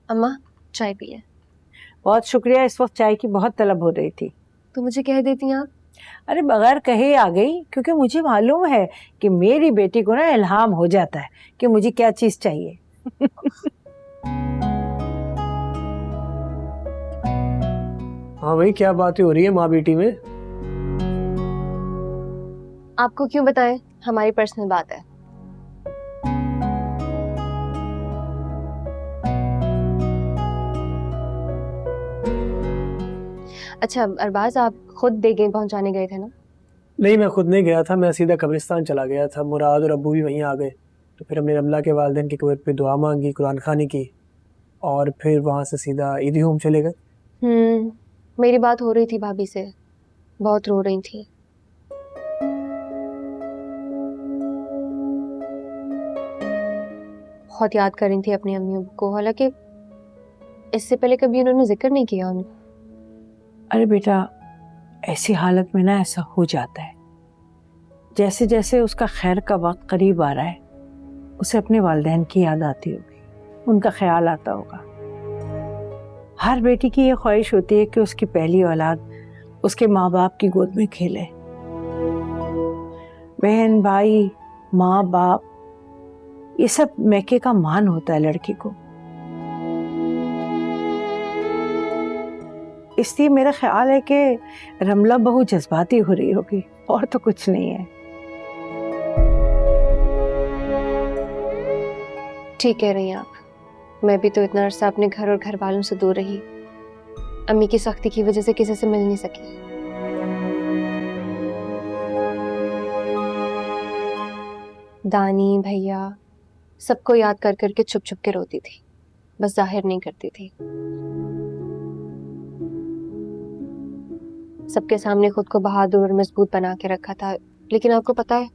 अम्मा चाय पिए। बहुत शुक्रिया, इस वक्त चाय की बहुत तलब हो रही थी। तो मुझे कह देती आप। अरे बगैर कहे आ गई, क्योंकि मुझे मालूम है कि मेरी बेटी को ना इल्हाम हो जाता है कि मुझे क्या चीज चाहिए। हाँ भाई, क्या बातें हो रही है माँ बेटी में? आपको क्यों बताएं, हमारी पर्सनल बात है। अच्छा अरबाज, आप खुद देगे पहुंचाने गए थे ना? नहीं, मैं खुद नहीं गया था, मैं सीधा कब्रिस्तान चला गया था। मुराद और अब्बू भी वहीं आ गए, तो फिर हमने रमला के वालिदैन की कब्र पे दुआ मांगी, कुरान खानी की, और फिर वहाँ से सीधा ईदी होम चले गए। मेरी बात हो रही थी भाभी से, बहुत रो रही थी। बहुत याद कर रही थी अपनी अम्मी अब्बू को, हालांकि इससे पहले कभी उन्होंने जिक्र नहीं किया उन्हें। अरे बेटा, ऐसी हालत में ना ऐसा हो जाता है। जैसे जैसे उसका खैर का वक्त करीब आ रहा है, उसे अपने वालिदैन की याद आती होगी, उनका ख्याल आता होगा। हर बेटी की ये ख्वाहिश होती है कि उसकी पहली औलाद उसके माँ बाप की गोद में खेले। बहन भाई माँ बाप, ये सब मैके का मान होता है लड़की को। इसलिए मेरा ख्याल है कि रमला बहुत जज्बाती हो रही होगी, और तो कुछ नहीं है। ठीक कह रही हैं आप, मैं भी तो इतना अरसा अपने घर और घर वालों से दूर रही, अम्मी की सख्ती की वजह से किसी से मिल नहीं सकी। दानी भैया सबको याद कर करके छुप छुप के रोती थी, बस जाहिर नहीं करती थी। सबके सामने खुद को बहादुर और मजबूत बना के रखा था, लेकिन आपको पता है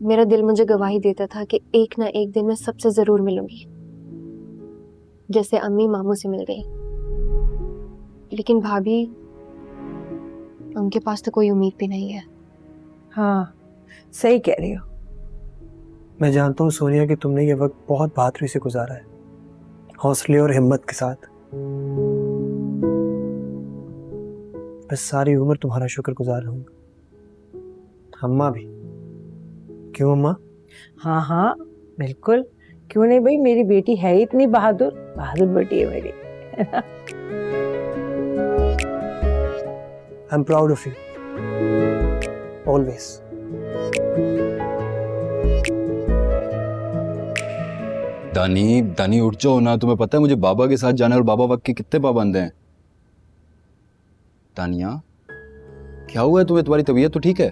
मेरा दिल मुझे गवाही देता था कि एक ना एक दिन मैं सबसे जरूर मिलूंगी, जैसे अम्मी मामू से मिल गई। लेकिन भाभी, उनके पास तो कोई उम्मीद भी नहीं है। हाँ सही कह रही हो। मैं जानता हूँ सोनिया कि तुमने ये वक्त बहुत बहादुरी से गुजारा है, हौसले और हिम्मत के साथ। बस सारी उम्र तुम्हारा शुक्रगुजार रहूंगा। अम्मा भी। क्यों अम्मा? हाँ हाँ बिल्कुल, क्यों नहीं भाई, मेरी बेटी है ही इतनी बहादुर, बहादुर बेटी है मेरी। I am proud of you always. दानी दानी उठ जाओ ना, तुम्हें पता है मुझे बाबा के साथ जाना है और बाबा वक्त के कितने पाबंद हैं। तानिया क्या हुआ है तुम्हें, तुम्हारी तबीयत तो ठीक है?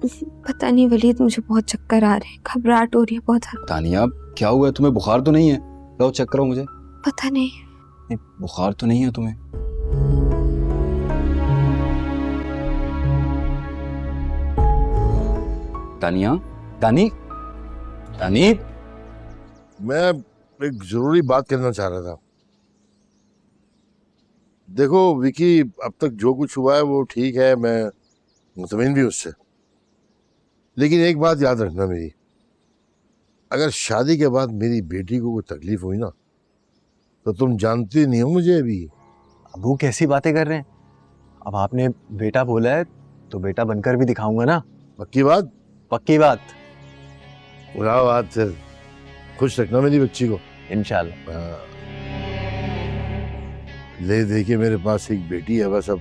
पता नहीं वलीद, मुझे बहुत चक्कर आ रहे हैं, घबराहट हो रही है बहुत ज्यादा। तानिया क्या हुआ है तुम्हें, बुखार तो नहीं है? लो चेक करो मुझे। पता नहीं। बुखार तो नहीं है तुम्हें? तानिया, तानी तानी, मैं एक जरूरी बात करना चाह रहा था। देखो विकी, अब तक जो कुछ हुआ है वो ठीक है, मैं मुतमईन भी उससे। लेकिन एक बात याद रखना मेरी, अगर शादी के बाद मेरी बेटी को कोई तकलीफ हुई ना, तो तुम जानती नहीं हो मुझे अभी। अबू कैसी बातें कर रहे हैं? अब आपने बेटा बोला है तो बेटा बनकर भी दिखाऊंगा ना। पक्की बात? पक्की बात। बुरा बात है, खुश रखना मेरी बच्ची को इंशाल्लाह। ले देखिए, मेरे पास एक बेटी है, बस अब